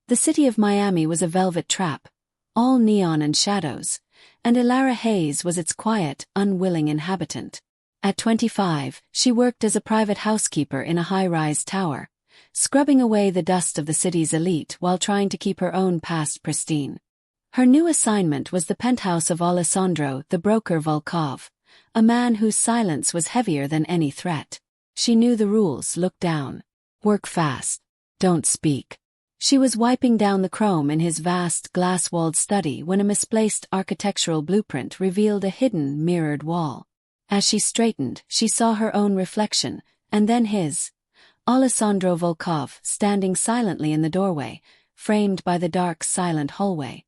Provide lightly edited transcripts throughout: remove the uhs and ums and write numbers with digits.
The city of Miami was a velvet trap, all neon and shadows, and Elara Hayes was its quiet, unwilling inhabitant. At 25, she worked as a private housekeeper in a high-rise tower, scrubbing away the dust of the city's elite while trying to keep her own past pristine. Her new assignment was the penthouse of Alessandro, the broker Volkov, a man whose silence was heavier than any threat. She knew the rules: look down, work fast, don't speak. She was wiping down the chrome in his vast, glass-walled study when a misplaced architectural blueprint revealed a hidden, mirrored wall. As she straightened, she saw her own reflection, and then his. Alessandro Volkov, standing silently in the doorway, framed by the dark, silent hallway.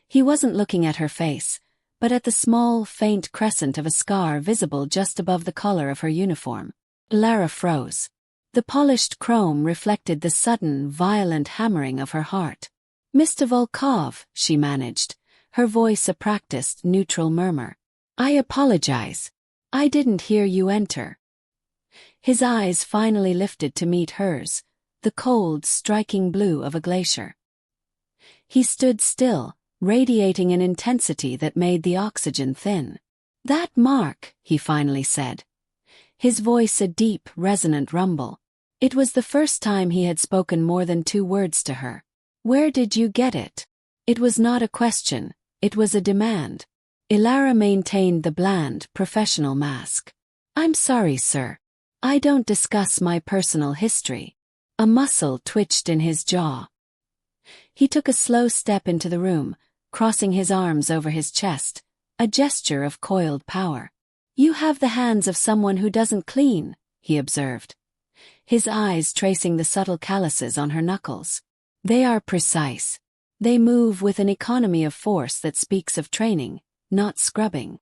He wasn't looking at her face, but at the small, faint crescent of a scar visible just above the collar of her uniform. Elara froze. The polished chrome reflected the sudden, violent hammering of her heart. "Mr. Volkov," she managed, her voice a practiced, neutral murmur. "I apologize. I didn't hear you enter." His eyes finally lifted to meet hers, the cold, striking blue of a glacier. He stood still, radiating an intensity that made the oxygen thin. "That mark," he finally said. His voice a deep, resonant rumble. It was the first time he had spoken more than 2 words to her. "Where did you get it?" It was not a question, it was a demand. Elara maintained the bland, professional mask. "I'm sorry, sir. I don't discuss my personal history." A muscle twitched in his jaw. He took a slow step into the room, crossing his arms over his chest, a gesture of coiled power. "You have the hands of someone who doesn't clean," he observed, his eyes tracing the subtle calluses on her knuckles. "They are precise. They move with an economy of force that speaks of training, not scrubbing."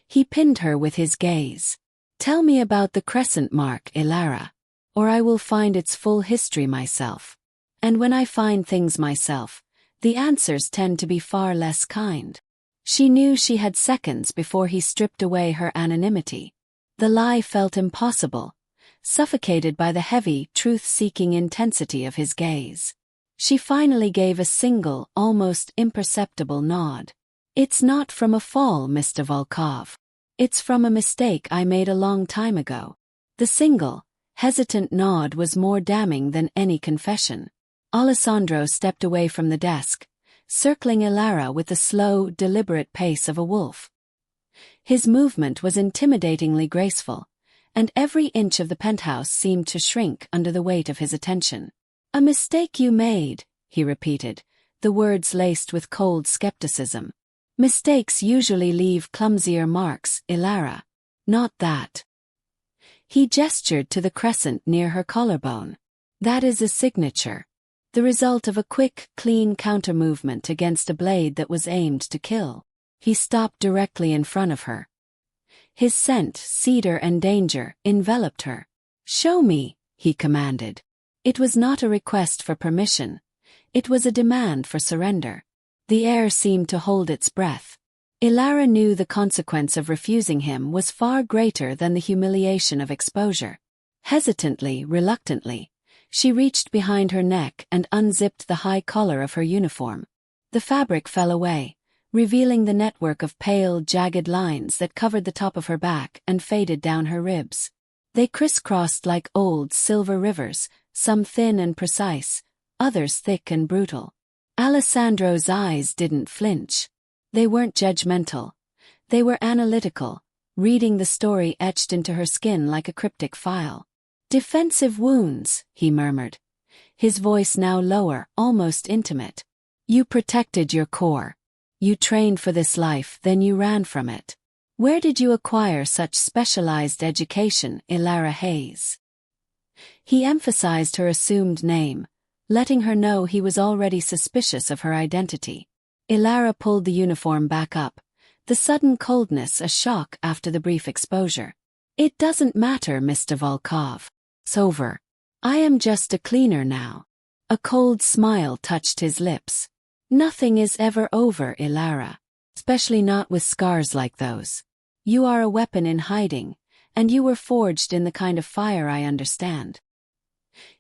He pinned her with his gaze. "Tell me about the crescent mark, Elara, or I will find its full history myself. And when I find things myself, the answers tend to be far less kind." She knew she had seconds before he stripped away her anonymity. The lie felt impossible, suffocated by the heavy, truth-seeking intensity of his gaze. She finally gave a single, almost imperceptible nod. "It's not from a fall, Mr. Volkov. It's from a mistake I made a long time ago." The single, hesitant nod was more damning than any confession. Alessandro stepped away from the desk, circling Elara with the slow, deliberate pace of a wolf. His movement was intimidatingly graceful, and every inch of the penthouse seemed to shrink under the weight of his attention. "A mistake you made," he repeated, the words laced with cold skepticism. "Mistakes usually leave clumsier marks, Elara. Not that." He gestured to the crescent near her collarbone. "That is a signature. The result of a quick, clean counter-movement against a blade that was aimed to kill." He stopped directly in front of her. His scent, cedar and danger, enveloped her. "Show me," he commanded. It was not a request for permission. It was a demand for surrender. The air seemed to hold its breath. Elara knew the consequence of refusing him was far greater than the humiliation of exposure. Hesitantly, reluctantly, she reached behind her neck and unzipped the high collar of her uniform. The fabric fell away, revealing the network of pale, jagged lines that covered the top of her back and faded down her ribs. They crisscrossed like old, silver rivers, some thin and precise, others thick and brutal. Alessandro's eyes didn't flinch. They weren't judgmental. They were analytical, reading the story etched into her skin like a cryptic file. "Defensive wounds," he murmured, his voice now lower, almost intimate. "You protected your core. You trained for this life, then you ran from it. Where did you acquire such specialized education, Elara Hayes?" He emphasized her assumed name, letting her know he was already suspicious of her identity. Elara pulled the uniform back up, the sudden coldness a shock after the brief exposure. "It doesn't matter, Mr. Volkov. It's over. I am just a cleaner now." A cold smile touched his lips. "Nothing is ever over, Elara. Especially not with scars like those. You are a weapon in hiding, and you were forged in the kind of fire I understand."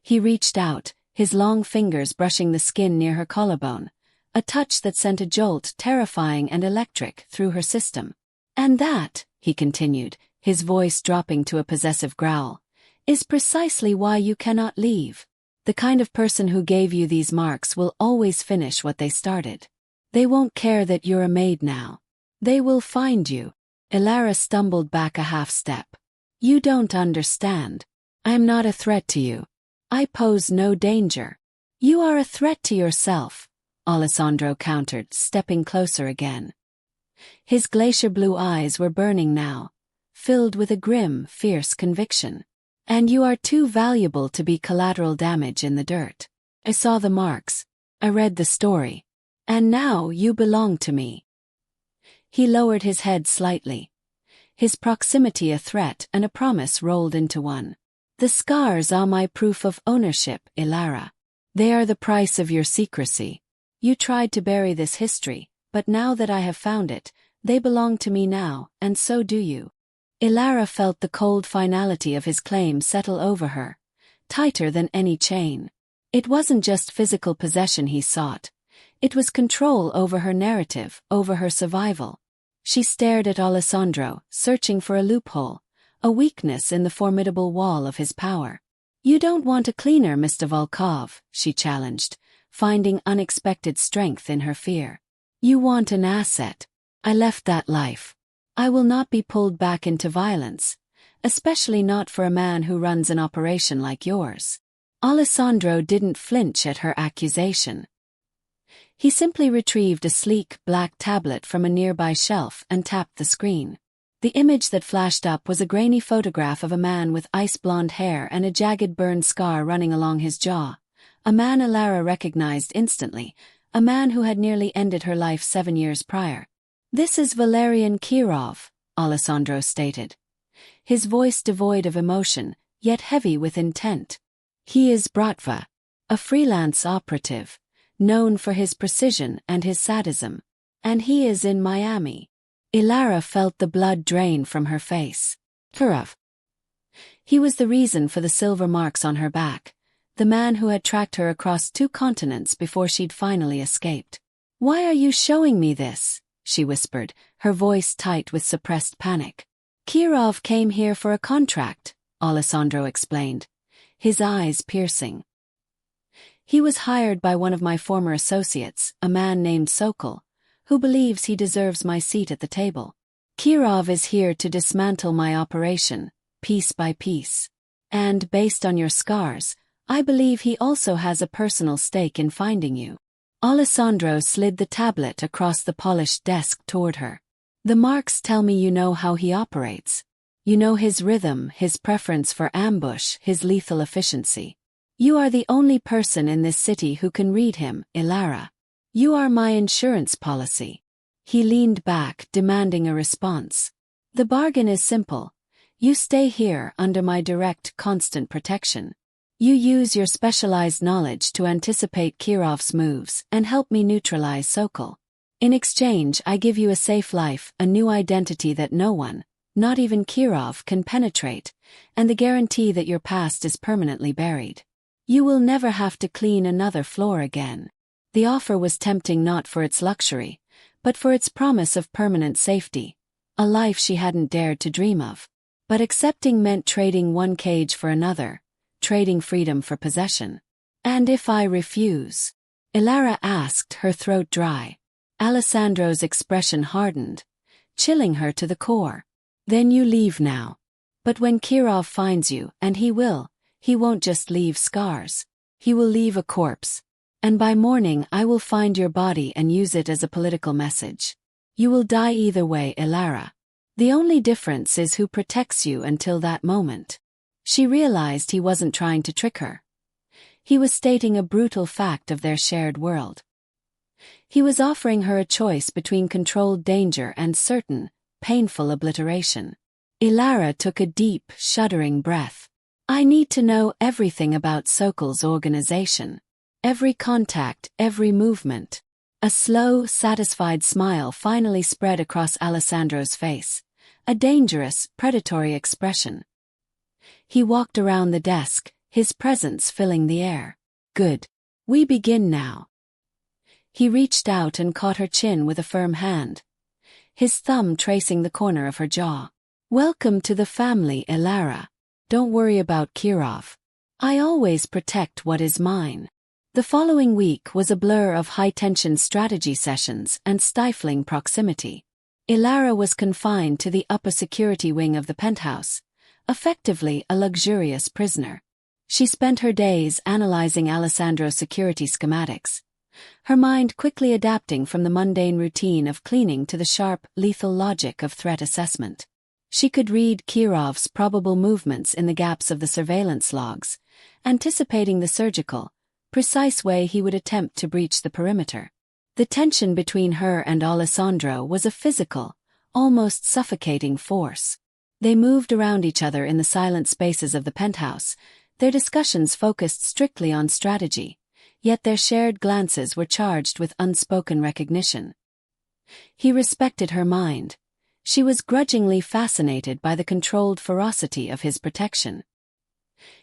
He reached out, his long fingers brushing the skin near her collarbone, a touch that sent a jolt terrifying and electric through her system. "And that," he continued, his voice dropping to a possessive growl, "is precisely why you cannot leave. The kind of person who gave you these marks will always finish what they started. They won't care that you're a maid now. They will find you." Elara stumbled back a half step. "You don't understand. I am not a threat to you. I pose no danger. You are a threat to yourself," Alessandro countered, stepping closer again. His glacier blue eyes were burning now, filled with a grim, fierce conviction. "And you are too valuable to be collateral damage in the dirt. I saw the marks. I read the story. And now you belong to me." He lowered his head slightly. His proximity a threat and a promise rolled into one. "The scars are my proof of ownership, Elara. They are the price of your secrecy. You tried to bury this history, but now that I have found it, they belong to me now, and so do you." Elara felt the cold finality of his claim settle over her, tighter than any chain. It wasn't just physical possession he sought. It was control over her narrative, over her survival. She stared at Alessandro, searching for a loophole, a weakness in the formidable wall of his power. "You don't want a cleaner, Mr. Volkov," she challenged, finding unexpected strength in her fear. "You want an asset. I left that life. I will not be pulled back into violence, especially not for a man who runs an operation like yours." Alessandro didn't flinch at her accusation. He simply retrieved a sleek, black tablet from a nearby shelf and tapped the screen. The image that flashed up was a grainy photograph of a man with ice-blonde hair and a jagged burn scar running along his jaw. A man Elara recognized instantly, a man who had nearly ended her life 7 years prior. "This is Valerian Kirov," Alessandro stated, his voice devoid of emotion, yet heavy with intent. "He is Bratva, a freelance operative, known for his precision and his sadism. And he is in Miami." Elara felt the blood drain from her face. Kirov. He was the reason for the silver marks on her back, the man who had tracked her across 2 continents before she'd finally escaped. "Why are you showing me this?" she whispered, her voice tight with suppressed panic. "Kirov came here for a contract," Alessandro explained, his eyes piercing. "He was hired by one of my former associates, a man named Sokol, who believes he deserves my seat at the table. Kirov is here to dismantle my operation, piece by piece. And, based on your scars, I believe he also has a personal stake in finding you." Alessandro slid the tablet across the polished desk toward her. "The marks tell me you know how he operates. You know his rhythm, his preference for ambush, his lethal efficiency. You are the only person in this city who can read him, Elara. You are my insurance policy." He leaned back, demanding a response. "The bargain is simple. You stay here under my direct, constant protection. You use your specialized knowledge to anticipate Kirov's moves and help me neutralize Sokol. In exchange, I give you a safe life, a new identity that no one, not even Kirov, can penetrate, and the guarantee that your past is permanently buried. You will never have to clean another floor again." The offer was tempting not for its luxury, but for its promise of permanent safety, a life she hadn't dared to dream of. But accepting meant trading one cage for another, trading freedom for possession. "And if I refuse?" Elara asked, her throat dry. Alessandro's expression hardened, chilling her to the core. "Then you leave now. But when Kirov finds you, and he will, he won't just leave scars. He will leave a corpse. And by morning I will find your body and use it as a political message. You will die either way, Elara. The only difference is who protects you until that moment." She realized he wasn't trying to trick her. He was stating a brutal fact of their shared world. He was offering her a choice between controlled danger and certain, painful obliteration. Elara took a deep, shuddering breath. "I need to know everything about Sokol's organization. Every contact, every movement." A slow, satisfied smile finally spread across Alessandro's face, a dangerous, predatory expression. He walked around the desk, his presence filling the air. Good. We begin now. He reached out and caught her chin with a firm hand, his thumb tracing the corner of her jaw. Welcome to the family, Elara. Don't worry about Kirov. I always protect what is mine. The following week was a blur of high-tension strategy sessions and stifling proximity. Elara was confined to the upper security wing of the penthouse, effectively a luxurious prisoner. She spent her days analyzing Alessandro's security schematics, her mind quickly adapting from the mundane routine of cleaning to the sharp, lethal logic of threat assessment. She could read Kirov's probable movements in the gaps of the surveillance logs, anticipating the surgical, precise way he would attempt to breach the perimeter. The tension between her and Alessandro was a physical, almost suffocating force. They moved around each other in the silent spaces of the penthouse, their discussions focused strictly on strategy, yet their shared glances were charged with unspoken recognition. He respected her mind. She was grudgingly fascinated by the controlled ferocity of his protection.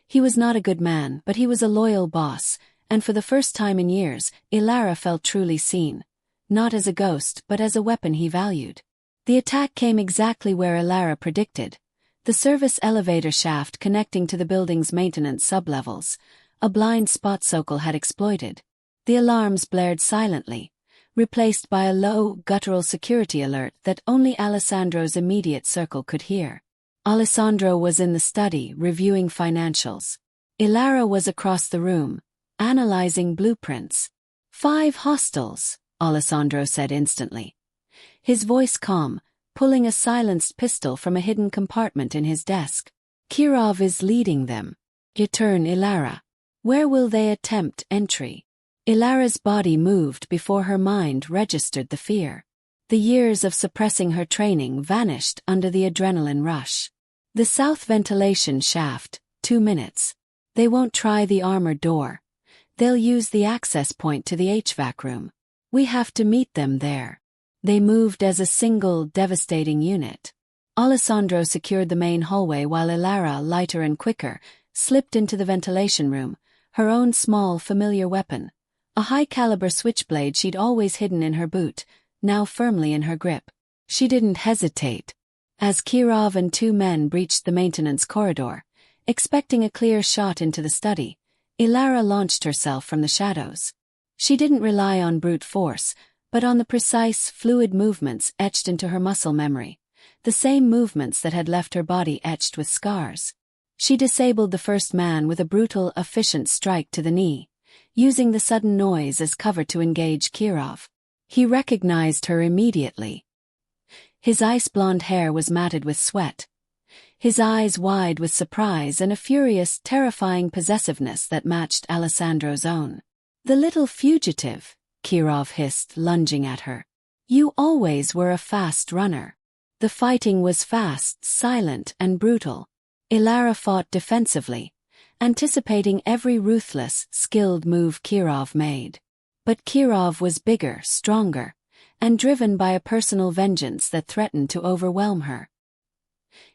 He was not a good man, but he was a loyal boss, and for the first time in years, Elara felt truly seen, not as a ghost but as a weapon he valued. The attack came exactly where Elara predicted, the service elevator shaft connecting to the building's maintenance sublevels, a blind spot Sokol had exploited. The alarms blared silently, replaced by a low, guttural security alert that only Alessandro's immediate circle could hear. Alessandro was in the study, reviewing financials. Elara was across the room, analyzing blueprints. 5 hostiles, Alessandro said instantly. His voice calm, pulling a silenced pistol from a hidden compartment in his desk. Kirov is leading them. Return, Elara. Where will they attempt entry? Elara's body moved before her mind registered the fear. The years of suppressing her training vanished under the adrenaline rush. The south ventilation shaft, 2 minutes. They won't try the armored door. They'll use the access point to the HVAC room. We have to meet them there. They moved as a single, devastating unit. Alessandro secured the main hallway while Elara, lighter and quicker, slipped into the ventilation room, her own small, familiar weapon, a high-caliber switchblade she'd always hidden in her boot, now firmly in her grip. She didn't hesitate. As Kirov and 2 men breached the maintenance corridor, expecting a clear shot into the study, Elara launched herself from the shadows. She didn't rely on brute force, but on the precise, fluid movements etched into her muscle memory, the same movements that had left her body etched with scars. She disabled the first man with a brutal, efficient strike to the knee, using the sudden noise as cover to engage Kirov. He recognized her immediately. His ice-blonde hair was matted with sweat, his eyes wide with surprise and a furious, terrifying possessiveness that matched Alessandro's own. "The little fugitive," Kirov hissed, lunging at her. "You always were a fast runner." The fighting was fast, silent, and brutal. Elara fought defensively, anticipating every ruthless, skilled move Kirov made. But Kirov was bigger, stronger, and driven by a personal vengeance that threatened to overwhelm her.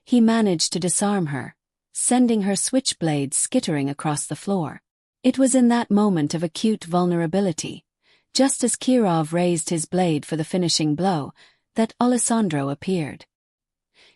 He managed to disarm her, sending her switchblade skittering across the floor. It was in that moment of acute vulnerability, just as Kirov raised his blade for the finishing blow, that Alessandro appeared.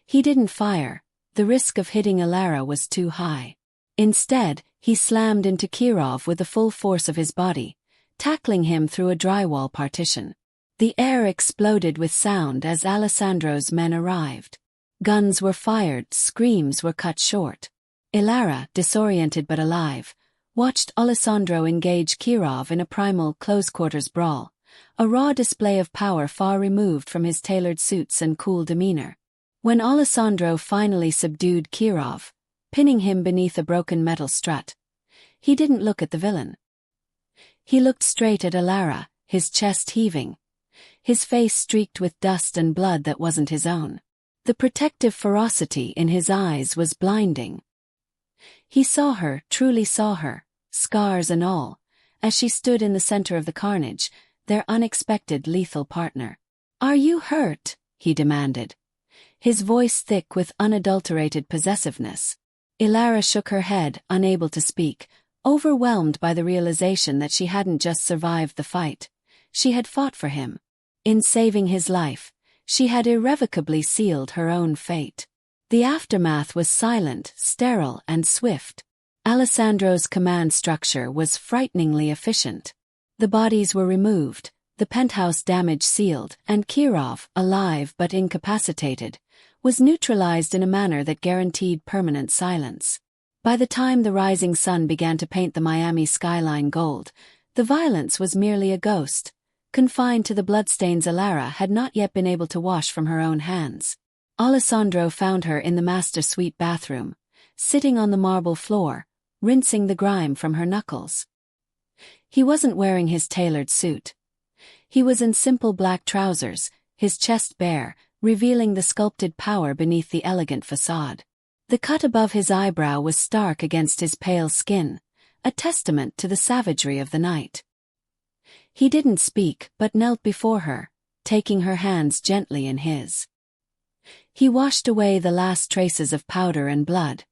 He didn't fire, the risk of hitting Elara was too high. Instead, he slammed into Kirov with the full force of his body, tackling him through a drywall partition. The air exploded with sound as Alessandro's men arrived. Guns were fired, screams were cut short. Elara, disoriented but alive, watched Alessandro engage Kirov in a primal close-quarters brawl, a raw display of power far removed from his tailored suits and cool demeanor. When Alessandro finally subdued Kirov, pinning him beneath a broken metal strut, he didn't look at the villain. He looked straight at Elara, his chest heaving, his face streaked with dust and blood that wasn't his own. The protective ferocity in his eyes was blinding. He saw her, truly saw her, scars and all, as she stood in the center of the carnage, their unexpected lethal partner. "Are you hurt?" he demanded, his voice thick with unadulterated possessiveness. Elara shook her head, unable to speak, overwhelmed by the realization that she hadn't just survived the fight. She had fought for him. In saving his life, she had irrevocably sealed her own fate. The aftermath was silent, sterile, and swift. Alessandro's command structure was frighteningly efficient. The bodies were removed, the penthouse damage sealed, and Kirov, alive but incapacitated, was neutralized in a manner that guaranteed permanent silence. By the time the rising sun began to paint the Miami skyline gold, the violence was merely a ghost, confined to the bloodstains Elara had not yet been able to wash from her own hands. Alessandro found her in the master suite bathroom, sitting on the marble floor, rinsing the grime from her knuckles. He wasn't wearing his tailored suit. He was in simple black trousers, his chest bare, revealing the sculpted power beneath the elegant facade. The cut above his eyebrow was stark against his pale skin, a testament to the savagery of the night. He didn't speak but knelt before her, taking her hands gently in his. He washed away the last traces of powder and blood,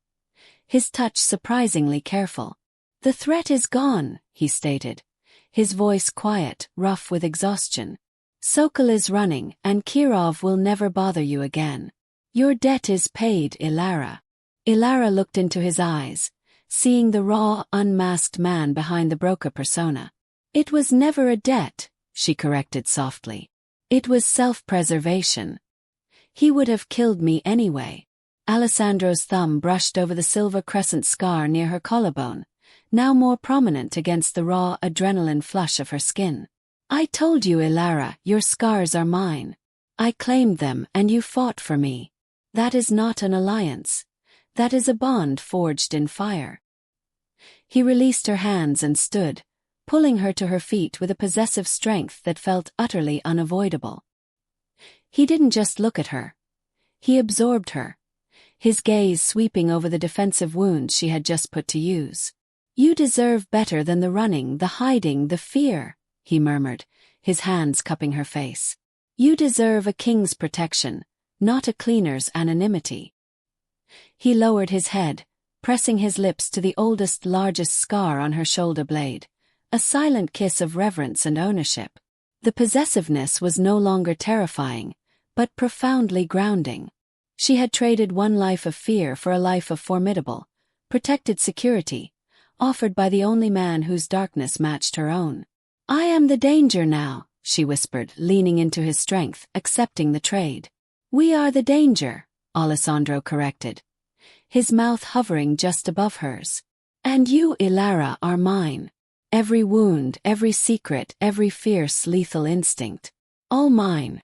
his touch surprisingly careful. "The threat is gone," he stated, his voice quiet, rough with exhaustion. "Sokol is running, and Kirov will never bother you again. Your debt is paid, Elara." Elara looked into his eyes, seeing the raw, unmasked man behind the broker persona. "It was never a debt," she corrected softly. "It was self-preservation. He would have killed me anyway." Alessandro's thumb brushed over the silver crescent scar near her collarbone, now more prominent against the raw adrenaline flush of her skin. "I told you, Elara, your scars are mine. I claimed them and you fought for me. That is not an alliance. That is a bond forged in fire." He released her hands and stood, pulling her to her feet with a possessive strength that felt utterly unavoidable. He didn't just look at her. He absorbed her, his gaze sweeping over the defensive wounds she had just put to use. "You deserve better than the running, the hiding, the fear," he murmured, his hands cupping her face. "You deserve a king's protection, not a cleaner's anonymity." He lowered his head, pressing his lips to the oldest, largest scar on her shoulder blade, a silent kiss of reverence and ownership. The possessiveness was no longer terrifying, but profoundly grounding. She had traded one life of fear for a life of formidable, protected security, offered by the only man whose darkness matched her own. "I am the danger now," she whispered, leaning into his strength, accepting the trade. "We are the danger," Alessandro corrected, his mouth hovering just above hers. "And you, Elara, are mine. Every wound, every secret, every fierce, lethal instinct. All mine."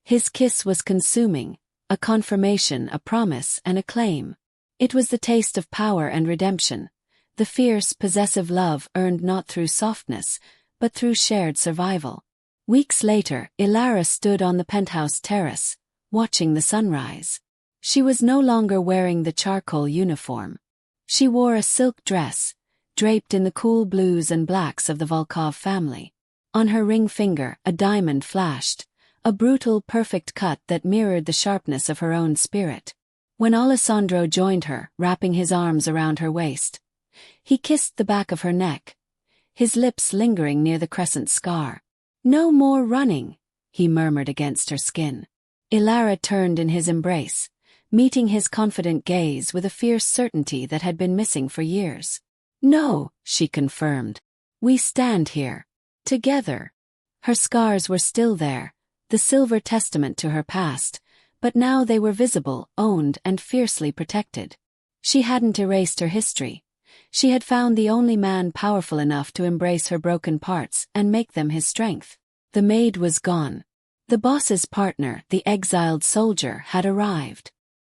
His kiss was consuming, a confirmation, a promise, and a claim. It was the taste of power and redemption, the fierce, possessive love earned not through softness, but through shared survival. Weeks later, Elara stood on the penthouse terrace, watching the sunrise. She was no longer wearing the charcoal uniform. She wore a silk dress, draped in the cool blues and blacks of the Volkov family. On her ring finger, a diamond flashed, a brutal, perfect cut that mirrored the sharpness of her own spirit. When Alessandro joined her, wrapping his arms around her waist, he kissed the back of her neck, his lips lingering near the crescent scar. "No more running," he murmured against her skin. Elara turned in his embrace, meeting his confident gaze with a fierce certainty that had been missing for years. "No," she confirmed. "We stand here. Together." Her scars were still there, the silver testament to her past, but now they were visible, owned, and fiercely protected. She hadn't erased her history. She had found the only man powerful enough to embrace her broken parts and make them his strength. The maid was gone. The boss's partner, the exiled soldier, had arrived.